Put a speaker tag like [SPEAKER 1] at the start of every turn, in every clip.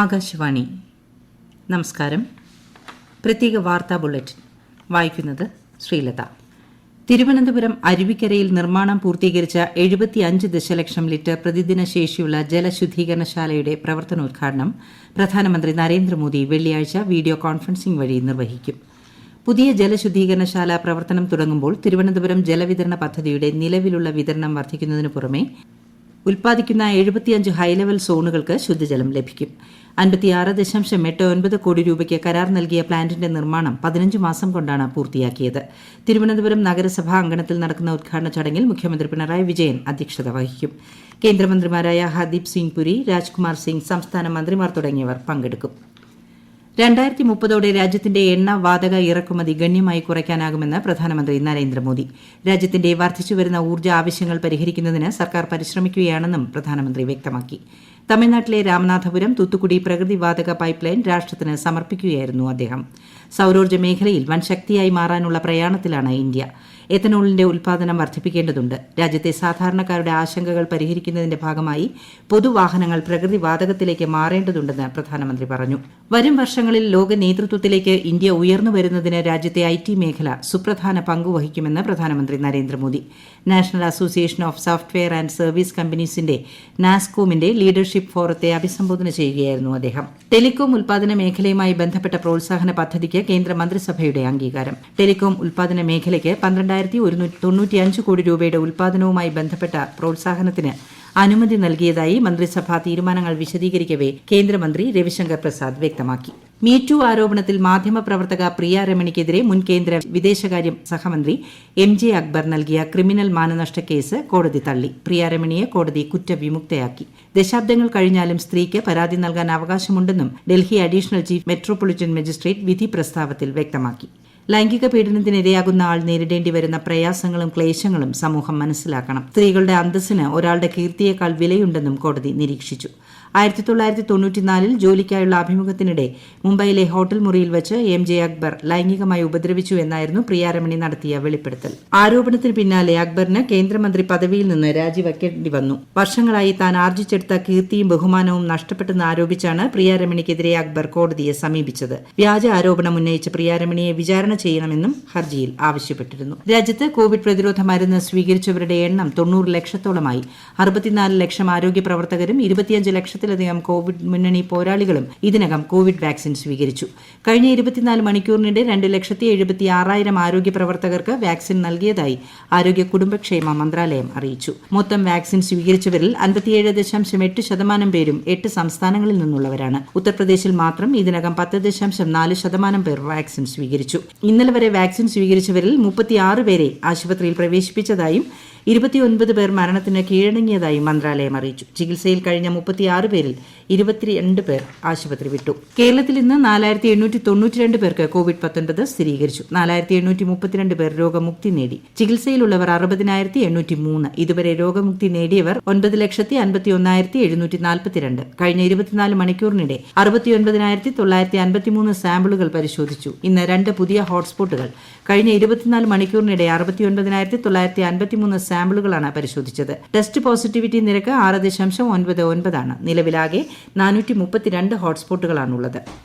[SPEAKER 1] ആകാശവാണി. നമസ്കാരം. പ്രത്യേക വാർത്താ ബുള്ളറ്റിൻ വായിക്കുന്നത് ശ്രീലത. തിരുവനന്തപുരം അരുവിക്കരയിൽ നിർമ്മാണം പൂർത്തീകരിച്ച 75 ദശലക്ഷം ലിറ്റർ പ്രതിദിന ശേഷിയുള്ള ജലശുദ്ധീകരണശാലയുടെ പ്രവർത്തനോദ്ഘാടനം പ്രധാനമന്ത്രി നരേന്ദ്രമോദി വെള്ളിയാഴ്ച വീഡിയോ കോൺഫറൻസിംഗ് വഴി നിർവഹിക്കും. പുതിയ ജലശുദ്ധീകരണശാല പ്രവർത്തനം തുടങ്ങുമ്പോൾ തിരുവനന്തപുരം ജലവിതരണ പദ്ധതിയുടെ നിലവിലുള്ള വിതരണം വർദ്ധിക്കുന്നതിനു പുറമെ ഉൽപ്പാദിക്കുന്ന 75 ഹൈലെവൽ സോണുകൾക്ക് ശുദ്ധജലം ലഭിക്കും. 56.89 കോടി രൂപയ്ക്ക് കരാർ നൽകിയ പ്ലാന്റിന്റെ നിർമ്മാണം 15 മാസം കൊണ്ടാണ് പൂർത്തിയാക്കിയത്. തിരുവനന്തപുരം നഗരസഭാ അങ്കണത്തിൽ നടക്കുന്ന ഉദ്ഘാടന ചടങ്ങിൽ മുഖ്യമന്ത്രി പിണറായി വിജയൻ അധ്യക്ഷത വഹിക്കും. കേന്ദ്രമന്ത്രിമാരായ ഹർദീപ് സിംഗ് പുരി, രാജ്കുമാർ സിംഗ്, സംസ്ഥാന മന്ത്രിമാർ തുടങ്ങിയവർ പങ്കെടുക്കും. 2030 രാജ്യത്തിന്റെ എണ്ണ വാതക ഇറക്കുമതി ഗണ്യമായി കുറയ്ക്കാനാകുമെന്ന് പ്രധാനമന്ത്രി നരേന്ദ്രമോദി. രാജ്യത്തിന്റെ വർദ്ധിച്ചുവരുന്ന ഊർജ്ജ ആവശ്യങ്ങൾ പരിഹരിക്കുന്നതിന് സർക്കാർ പരിശ്രമിക്കുകയാണെന്നും പ്രധാനമന്ത്രി വ്യക്തമാക്കി. തമിഴ്നാട്ടിലെ രാമനാഥപുരം തൂത്തുക്കുടി പ്രകൃതി വാതക പൈപ്പ് ലൈൻ രാഷ്ട്രത്തിന് സമർപ്പിക്കുകയായിരുന്നു അദ്ദേഹം. സൌരോർജ്ജ മേഖലയിൽ വൻ ശക്തിയായി മാറാനുള്ള പ്രയാണത്തിലാണ് ഇന്ത്യ. എത്തനോളിന്റെ ഉൽപ്പാദനം വർദ്ധിപ്പിക്കേണ്ടതുണ്ട്. രാജ്യത്തെ സാധാരണക്കാരുടെ ആശങ്കകൾ പരിഹരിക്കുന്നതിന്റെ ഭാഗമായി പൊതുവാഹനങ്ങൾ പ്രകൃതി വാതകത്തിലേക്ക് മാറേണ്ടതുണ്ടെന്ന് പ്രധാനമന്ത്രി പറഞ്ഞു. വരും വർഷങ്ങളിൽ ലോക നേതൃത്വത്തിലേക്ക് ഇന്ത്യ ഉയർന്നു വരുന്നതിന് രാജ്യത്തെ IT മേഖല സുപ്രധാന പങ്കുവഹിക്കുമെന്ന് പ്രധാനമന്ത്രി Narendra Modi. National association of software and service കമ്പനീസിന്റെ നാസ്കോമിന്റെ ലീഡർഷിപ്പ് ഫോറത്തെ അഭിസംബോധന ചെയ്യുകയായിരുന്നു അദ്ദേഹം. ടെലികോം ഉൽപ്പാദന മേഖലയുമായി ബന്ധപ്പെട്ട പ്രോത്സാഹന പദ്ധതിക്ക് കേന്ദ്ര മന്ത്രിസഭയുടെ അംഗീകാരം. ടെലികോം ഉൽപ്പാദന മേഖലയ്ക്ക് 12,195 കോടി രൂപയുടെ ഉൽപ്പാദനവുമായി ബന്ധപ്പെട്ട പ്രോത്സാഹനത്തിന് അനുമതി നൽകിയതായി മന്ത്രിസഭാ തീരുമാനങ്ങൾ വിശദീകരിക്കവെ കേന്ദ്രമന്ത്രി രവിശങ്കർ പ്രസാദ് വ്യക്തമാക്കി. മീടു ആരോപണത്തിൽ മാധ്യമപ്രവർത്തക പ്രിയ രമണിക്കെതിരെ മുൻ കേന്ദ്ര വിദേശകാര്യ സഹമന്ത്രി MJ അക്ബർ നൽകിയ ക്രിമിനൽ മാനനഷ്ട കേസ് കോടതി തള്ളി. പ്രിയ രമണിയെ കോടതി കുറ്റവിമുക്തയാക്കി. ദശാബ്ദങ്ങൾ കഴിഞ്ഞാലും സ്ത്രീക്ക് പരാതി നൽകാൻ അവകാശമുണ്ടെന്നും Delhi additional chief metropolitan magistrate വിധി പ്രസ്താവത്തിൽ വ്യക്തമാക്കി. ലൈംഗിക പീഡനത്തിനിരയാകുന്ന ആൾ നേരിടേണ്ടി വരുന്ന പ്രയാസങ്ങളും ക്ലേശങ്ങളും സമൂഹം മനസ്സിലാക്കണം. സ്ത്രീകളുടെ അന്തസ്സിന് ഒരാളുടെ കീർത്തിയേക്കാൾ വിലയുണ്ടെന്നും കോടതി നിരീക്ഷിച്ചു. 1994 ജോലിക്കായുള്ള അഭിമുഖത്തിനിടെ മുംബൈയിലെ ഹോട്ടൽ മുറിയിൽ വെച്ച് MJ അക്ബർ ലൈംഗികമായി ഉപദ്രവിച്ചു എന്നായിരുന്നു പ്രിയ രമണി നടത്തിയ വെളിപ്പെടുത്തൽ. ആരോപണത്തിന് പിന്നാലെ അക്ബറിന് കേന്ദ്രമന്ത്രി പദവിയിൽ നിന്ന് രാജിവെക്കേണ്ടി വന്നു. വർഷങ്ങളായി താൻ ആർജിച്ചെടുത്ത കീർത്തിയും ബഹുമാനവും നഷ്ടപ്പെട്ടെന്ന് ആരോപിച്ചാണ് പ്രിയ രമണിക്കെതിരെ അക്ബർ കോടതിയെ സമീപിച്ചത്. വ്യാജ ആരോപണം ഉന്നയിച്ച് പ്രിയ രമണിയെ വിചാരണ ചെയ്യണമെന്നും ഹർജിയിൽ ആവശ്യപ്പെട്ടിരുന്നു. രാജ്യത്ത് കോവിഡ് പ്രതിരോധ മരുന്ന് സ്വീകരിച്ചവരുടെ എണ്ണം 90 ലക്ഷത്തോളമായി. 64 ലക്ഷം ആരോഗ്യ പ്രവർത്തകരും 25 ലക്ഷത്തിലധികം കോവിഡ് മുന്നണി പോരാളികളും ഇതിനകം കോവിഡ് വാക്സിൻ സ്വീകരിച്ചു. കഴിഞ്ഞ 24 മണിക്കൂറിനിടെ 2,76,000 ആരോഗ്യ പ്രവർത്തകർക്ക് വാക്സിൻ നൽകിയതായി ആരോഗ്യ കുടുംബക്ഷേമ മന്ത്രാലയം അറിയിച്ചു. മൊത്തം വാക്സിൻ സ്വീകരിച്ചവരിൽ 57.8% പേരും 8 സംസ്ഥാനങ്ങളിൽ നിന്നുള്ളവരാണ്. ഉത്തർപ്രദേശിൽ മാത്രം ഇതിനകം 10.4% പേർ വാക്സിൻ സ്വീകരിച്ചു. ഇന്നലെ വരെ വാക്സിൻ സ്വീകരിച്ചവരിൽ 36 പേരെ ആശുപത്രിയിൽ പ്രവേശിപ്പിച്ചതായും 29 പേർ മരണത്തിന് കീഴടങ്ങിയതായും മന്ത്രാലയം അറിയിച്ചു. ചികിത്സയിൽ കഴിഞ്ഞ 36 പേരിൽ 22 പേർ ആശുപത്രി വിട്ടു. കേരളത്തിൽ ഇന്ന് 4,892 പേർക്ക് COVID-19 സ്ഥിരീകരിച്ചു. 4,832 പേർ രോഗമുക്തി നേടി. ചികിത്സയിലുള്ളവർ 60,803. ഇതുവരെ രോഗമുക്തി നേടിയവർ 9,51,742. കഴിഞ്ഞ 24 മണിക്കൂറിനിടെ 69,953 സാമ്പിളുകൾ പരിശോധിച്ചു. ഇന്ന് 2 പുതിയ ഹോട്ട്സ്പോട്ടുകൾ. കഴിഞ്ഞ 24 മണിക്കൂറിനിടെ 69,953 സാമ്പിളുകളാണ് പരിശോധിച്ചത്. ടെസ്റ്റ് പോസിറ്റിവിറ്റി നിരക്ക് 6.99 ആണ്. നിലവിലാകെ 432 ഹോട്ട്സ്പോട്ടുകളാണുള്ളത്.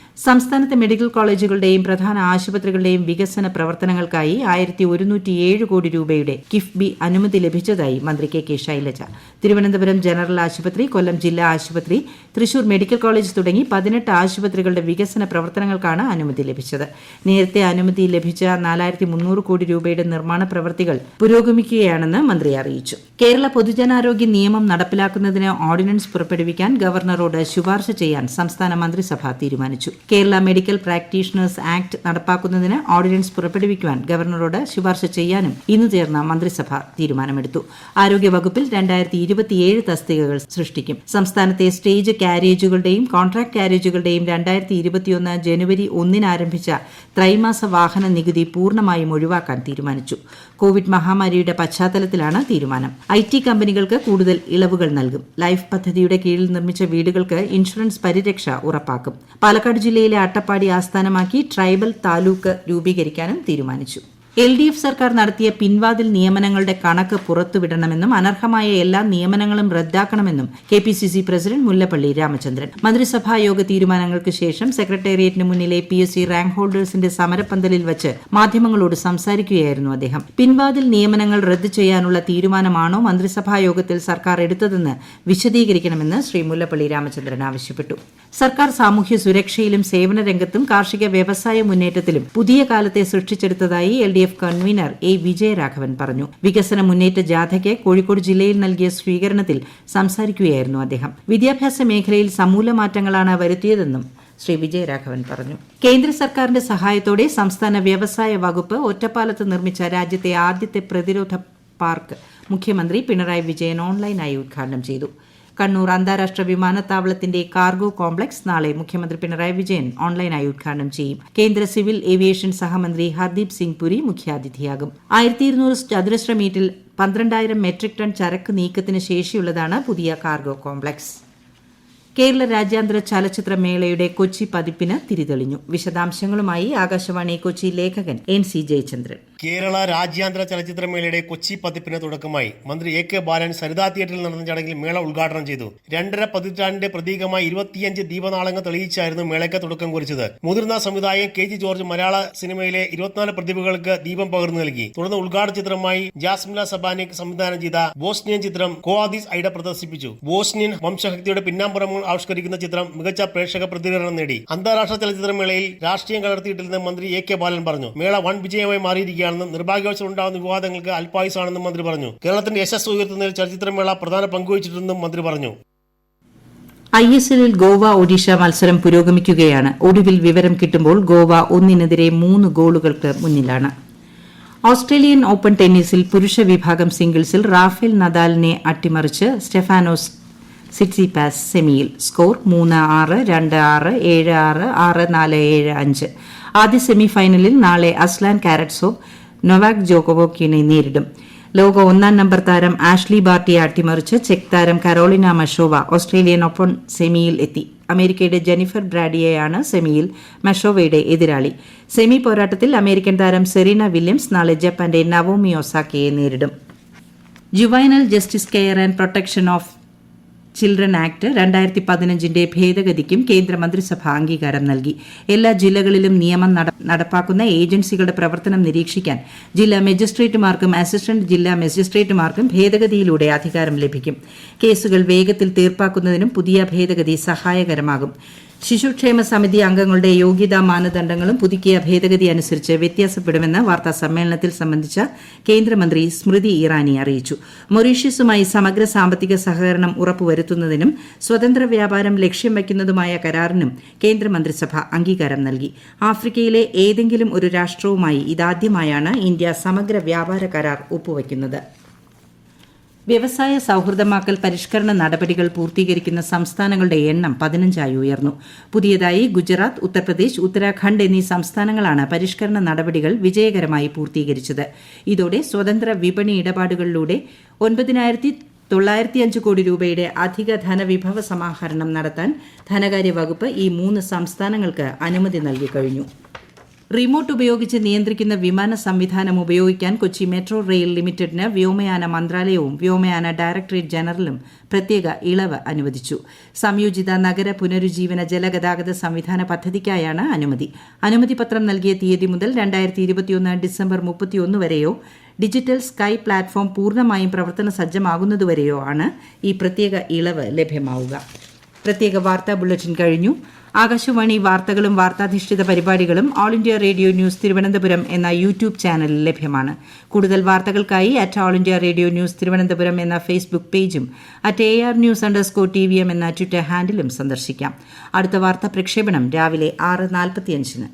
[SPEAKER 1] സംസ്ഥാനത്തെ മെഡിക്കൽ കോളേജുകളുടെയും പ്രധാന ആശുപത്രികളുടെയും വികസന പ്രവർത്തനങ്ങൾക്കായി 1,107 കോടി രൂപയുടെ കിഫ്ബി അനുമതി ലഭിച്ചതായി മന്ത്രി KK ശൈലജ. തിരുവനന്തപുരം ജനറൽ ആശുപത്രി, കൊല്ലം ജില്ലാ ആശുപത്രി, തൃശൂർ മെഡിക്കൽ കോളേജ് തുടങ്ങി 18 ആശുപത്രികളുടെ വികസന പ്രവർത്തനങ്ങൾക്കാണ് അനുമതി ലഭിച്ചത്. നേരത്തെ അനുമതി ലഭിച്ച 4,300 കോടി രൂപയുടെ നിർമ്മാണ പ്രവൃത്തികൾ പുരോഗമിക്കുകയാണെന്ന് മന്ത്രി അറിയിച്ചു. കേരള പൊതുജനാരോഗ്യ നിയമം നടപ്പിലാക്കുന്നതിന് ഓർഡിനൻസ് പുറപ്പെടുവിക്കാൻ ഗവർണറോട് ശുപാർശ ചെയ്യാൻ സംസ്ഥാന മന്ത്രിസഭ തീരുമാനിച്ചു. കേരള മെഡിക്കൽ പ്രാക്ടീഷണേഴ്സ് ആക്ട് നടപ്പാക്കുന്നതിന് ഓർഡിനൻസ് പുറപ്പെടുവിക്കുവാൻ ഗവർണറോട് ശുപാർശ ചെയ്യാനും ഇന്ന് ചേർന്ന മന്ത്രിസഭ തീരുമാനമെടുത്തു. ആരോഗ്യവകുപ്പിൽ 2027 തസ്തികകൾ സൃഷ്ടിക്കും. സംസ്ഥാനത്തെ സ്റ്റേജ് കാരേജുകളുടെയും കോൺട്രാക്ട് കാരേജുകളുടെയും 2021 ജനുവരി 1 ആരംഭിച്ച ത്രൈമാസ വാഹന നികുതി പൂർണ്ണമായും ഒഴിവാക്കാൻ തീരുമാനിച്ചു. കോവിഡ് മഹാമാരിയുടെ പശ്ചാത്തലത്തിലാണ് തീരുമാനം. IT കമ്പനികൾക്ക് കൂടുതൽ ഇളവുകൾ നൽകും. ലൈഫ് പദ്ധതിയുടെ കീഴിൽ നിർമ്മിച്ച വീടുകൾക്ക് ഇൻഷുറൻസ് പരിരക്ഷ ഉറപ്പാക്കും. പാലക്കാട് ജില്ലയിലെ അട്ടപ്പാടി ആസ്ഥാനമാക്കി ട്രൈബൽ താലൂക്ക് രൂപീകരിക്കാനും തീരുമാനിച്ചു. LDF സർക്കാർ നടത്തിയ പിൻവാതിൽ നിയമനങ്ങളുടെ കണക്ക് പുറത്തുവിടണമെന്നും അനർഹമായ എല്ലാ നിയമനങ്ങളും റദ്ദാക്കണമെന്നും KPCC പ്രസിഡന്റ് മുല്ലപ്പള്ളി രാമചന്ദ്രൻ. മന്ത്രിസഭാ യോഗ തീരുമാനങ്ങൾക്ക് ശേഷം സെക്രട്ടേറിയറ്റിന് മുന്നിലെ PSC റാങ്ക് ഹോൾഡേഴ്സിന്റെ സമരപ്പന്തലിൽ വച്ച് മാധ്യമങ്ങളോട് സംസാരിക്കുകയായിരുന്നു അദ്ദേഹം. പിൻവാതിൽ നിയമനങ്ങൾ റദ്ദ് ചെയ്യാനുള്ള തീരുമാനമാണോ മന്ത്രിസഭാ യോഗത്തിൽ സർക്കാർ എടുത്തതെന്ന് വിശദീകരിക്കണമെന്ന് ശ്രീ മുല്ലപ്പള്ളി രാമചന്ദ്രൻ ആവശ്യപ്പെട്ടു. സർക്കാർ സാമൂഹ്യ സുരക്ഷയിലും സേവന രംഗത്തും കാർഷിക വ്യവസായ മുന്നേറ്റത്തിലും പുതിയ കാലത്തെ സൃഷ്ടിച്ചെടുത്തതായി LDF കൺവീനർ A. വിജയരാഘവൻ പറഞ്ഞു. വികസന മുന്നേറ്റ ജാഥയ്ക്ക് കോഴിക്കോട് ജില്ലയിൽ നൽകിയ സ്വീകരണത്തിൽ സംസാരിക്കുകയായിരുന്നു അദ്ദേഹം. വിദ്യാഭ്യാസ മേഖലയിൽ സമൂല മാറ്റങ്ങളാണ് വരുത്തിയതെന്നും ശ്രീ വിജയരാഘവൻ പറഞ്ഞു. കേന്ദ്ര സർക്കാരിന്റെ സഹായത്തോടെ സംസ്ഥാന വ്യവസായ വകുപ്പ് ഒറ്റപ്പാലത്ത് നിർമ്മിച്ച രാജ്യത്തെ ആദ്യത്തെ പ്രതിരോധ പാർക്ക് മുഖ്യമന്ത്രി പിണറായി വിജയൻ ഓൺലൈനായി ഉദ്ഘാടനം ചെയ്തു. കണ്ണൂർ അന്താരാഷ്ട്ര വിമാനത്താവളത്തിന്റെ കാർഗോ കോംപ്ലക്സ് നാളെ മുഖ്യമന്ത്രി പിണറായി വിജയൻ ഓൺലൈനായി ഉദ്ഘാടനം ചെയ്യും. കേന്ദ്ര സിവിൽ ഏവിയേഷൻ സഹമന്ത്രി ഹർദീപ് സിംഗ് പുരി മുഖ്യാതിഥിയാകും. 1200 ചതുരശ്ര മീറ്ററിൽ 12,000 മെട്രിക് ടൺ ചരക്ക് നീക്കത്തിന് ശേഷിയുള്ളതാണ് പുതിയ കാർഗോ കോംപ്ലക്സ്. കേരള രാജ്യാന്തര ചലച്ചിത്ര മേളയുടെ കൊച്ചി പതിപ്പിന് തിരിതെളിഞ്ഞു. വിശദാംശങ്ങളുമായി ആകാശവാണി കൊച്ചി ലേഖകൻ NC ജയചന്ദ്രൻ.
[SPEAKER 2] കേരള രാജ്യാന്തര ചലച്ചിത്രമേളയുടെ കൊച്ചി പതിപ്പിന് തുടക്കമായി. മന്ത്രി AK ബാലൻ സരിതാ തിയേറ്ററിൽ നടന്ന ചടങ്ങിൽ മേള ഉദ്ഘാടനം ചെയ്തു. 2.5 പതിറ്റാണ്ടിന്റെ പ്രതീകമായി 25 ദീപനാളങ്ങൾ തെളിയിച്ചായിരുന്നു മേളയ്ക്ക് തുടക്കം കുറിച്ചത്. മുതിർന്ന സംവിധായകൻ KG ജോർജ് മലയാള സിനിമയിലെ 24 പ്രതിഭകൾക്ക് ദീപം പകർന്നു നൽകി. തുടർന്ന് ഉദ്ഘാടന ചിത്രമായി ജാസ്മില സബാനിക് സംവിധാനം ചെയ്ത ബോസ്നിയൻ ചിത്രം കോആദിസ് ഐഡ പ്രദർശിപ്പിച്ചു. ബോസ്നിയൻ വംശഹത്യയുടെ പിന്നാമ്പുറങ്ങൾ ആവിഷ്കരിക്കുന്ന ചിത്രം മികച്ച പ്രേക്ഷക പ്രതികരണം നേടി. അന്താരാഷ്ട്ര ചലച്ചിത്രമേളയിൽ രാഷ്ട്രീയം കലർത്തിയിട്ടില്ലെന്ന് മന്ത്രി AK ബാലൻ പറഞ്ഞു. മേള വൻ വിജയമായി മാറിയിരിക്കുകയാണ്. നിർഭാഗ്യവശാൽ ഉണ്ടാകുന്ന വിവാദങ്ങൾക്ക് അല്പായുസാണെന്നും മന്ത്രി പറഞ്ഞു. കേരളത്തിന്റെ യശസ് ഉയർത്തുന്നതിൽ ചലച്ചിത്രമേള പ്രധാന പങ്കുവഹിച്ചിട്ടുണ്ടെന്നും മന്ത്രി പറഞ്ഞു.
[SPEAKER 1] ISLൽ ഗോവ ഒഡീഷ മത്സരം പുരോഗമിക്കുകയാണ്. ഒടുവിൽ വിവരം കിട്ടുമ്പോൾ ഗോവ 1-നെതിരെ 3 ഗോളുകൾക്ക് മുന്നിലാണ്. ഓസ്ട്രേലിയൻ ഓപ്പൺ ടെന്നീസിൽ പുരുഷ വിഭാഗം സിംഗിൾസിൽ റാഫേൽ നദാലിനെ അട്ടിമറിച്ച് സ്റ്റെഫാനോസ് സിറ്റ്സിപാസ് സെമിയിൽ. സ്കോർ 3-6, 2-6, 7-6, 6-4, 7-5. ആദ്യ സെമി ഫൈനലിൽ നാളെ അസ്ലാൻ കാരറ്റ്സോവ് നൊവാക് ജോക്കോവിക്കിനെ നേരിടും. ലോക 1-ാം നമ്പർ താരം ആഷ്ലി ബാർട്ടിയെ അട്ടിമറിച്ച് ചെക്ക് താരം കരോളിന മഷോവ ഓസ്ട്രേലിയൻ ഓപ്പൺ സെമിയിൽ എത്തി. അമേരിക്കയുടെ ജെനിഫർ ബ്രാഡിയെയാണ് സെമിയിൽ മഷോവയുടെ എതിരാളി. സെമി പോരാട്ടത്തിൽ അമേരിക്കൻ താരം സെറീന വില്യംസ് നാളെ ജപ്പാന്റെ നവോമി ഒസാക്കയെ നേരിടും. Juvenile justice care and protection of children act 2015ന്റെ ഭേദഗതിക്കും കേന്ദ്രമന്ത്രിസഭ അംഗീകാരം നൽകി. എല്ലാ ജില്ലകളിലും നിയമം നടപ്പാക്കുന്ന ഏജൻസികളുടെ പ്രവർത്തനം നിരീക്ഷിക്കാൻ ജില്ലാ മജിസ്ട്രേറ്റുമാർക്കും അസിസ്റ്റന്റ് ജില്ലാ മജിസ്ട്രേറ്റുമാർക്കും ഭേദഗതിയിലൂടെ അധികാരം ലഭിക്കും. കേസുകൾ വേഗത്തിൽ തീർപ്പാക്കുന്നതിനും പുതിയ ഭേദഗതി സഹായകരമാകും. ശിശുക്ഷേമ സമിതി അംഗങ്ങളുടെ യോഗ്യതാ മാനദണ്ഡങ്ങളും പുതുക്കിയ ഭേദഗതി അനുസരിച്ച് വ്യത്യാസപ്പെടുമെന്ന് വാർത്താ സമ്മേളനത്തിൽ സംബന്ധിച്ച കേന്ദ്രമന്ത്രി സ്മൃതി ഇറാനി അറിയിച്ചു. മൊറീഷ്യസുമായി സമഗ്ര സാമ്പത്തിക സഹകരണം ഉറപ്പുവരുത്തുന്നതിനും സ്വതന്ത്ര വ്യാപാരം ലക്ഷ്യം വയ്ക്കുന്നതുമായ കരാറിനും കേന്ദ്രമന്ത്രിസഭ അംഗീകാരം നൽകി. ആഫ്രിക്കയിലെ ഏതെങ്കിലും ഒരു രാഷ്ട്രവുമായി ഇതാദ്യമായാണ് ഇന്ത്യ സമഗ്ര വ്യാപാര കരാർ ഒപ്പുവയ്ക്കുന്നത്. വ്യവസായ സൌഹൃദമാക്കൽ പരിഷ്കരണ നടപടികൾ പൂർത്തീകരിക്കുന്ന സംസ്ഥാനങ്ങളുടെ എണ്ണം 15ആയി ഉയർന്നു. പുതിയതായി ഗുജറാത്ത്, ഉത്തർപ്രദേശ്, ഉത്തരാഖണ്ഡ് എന്നീ സംസ്ഥാനങ്ങളാണ് പരിഷ്കരണ നടപടികൾ വിജയകരമായി പൂർത്തീകരിച്ചത്. ഇതോടെ സ്വതന്ത്ര വിപണി ഇടപാടുകളിലൂടെ 9,905 കോടി രൂപയുടെ അധിക ധനവിഭവ സമാഹരണം നടത്താൻ ധനകാര്യ വകുപ്പ് ഈ 3 സംസ്ഥാനങ്ങൾക്ക് അനുമതി നൽകിക്കഴിഞ്ഞു. റിമോട്ട് ഉപയോഗിച്ച് നിയന്ത്രിക്കുന്ന വിമാന സംവിധാനം ഉപയോഗിക്കാൻ കൊച്ചി മെട്രോ റെയിൽ ലിമിറ്റഡിന് വ്യോമയാന മന്ത്രാലയവും വ്യോമയാന ഡയറക്ടറേറ്റ് ജനറലും പ്രത്യേക ഇളവ് അനുവദിച്ചു. സംയോജിത നഗര പുനരുജ്ജീവന ജലഗതാഗത സംവിധാന പദ്ധതിക്കായാണ് അനുമതി. അനുമതിപത്രം നൽകിയ തീയതി മുതൽ 2021 ഡിസംബർ 31 വരെയോ ഡിജിറ്റൽ സ്കൈ പ്ലാറ്റ്ഫോം പൂർണ്ണമായും പ്രവർത്തന സജ്ജമാകുന്നതുവരെയോ ആണ് ഈ പ്രത്യേക ഇളവ് ലഭ്യമാവുക. പ്രത്യേക വാർത്താ ബുള്ളറ്റിൻ കഴിഞ്ഞു. ആകാശവാണി വാർത്തകളും വാർത്താധിഷ്ഠിത പരിപാടികളും all India radio news Thiruvananthapuram എന്ന യൂട്യൂബ് ചാനലിൽ ലഭ്യമാണ്. കൂടുതൽ വാർത്തകൾക്കായി @all India radio news Thiruvananthapuram എന്ന ഫേസ്ബുക്ക് പേജും @ARnews_TVM എന്ന ട്വിറ്റർ ഹാൻഡിലും സന്ദർശിക്കാം. അടുത്ത വാർത്താ പ്രക്ഷേപണം രാവിലെ 6:45.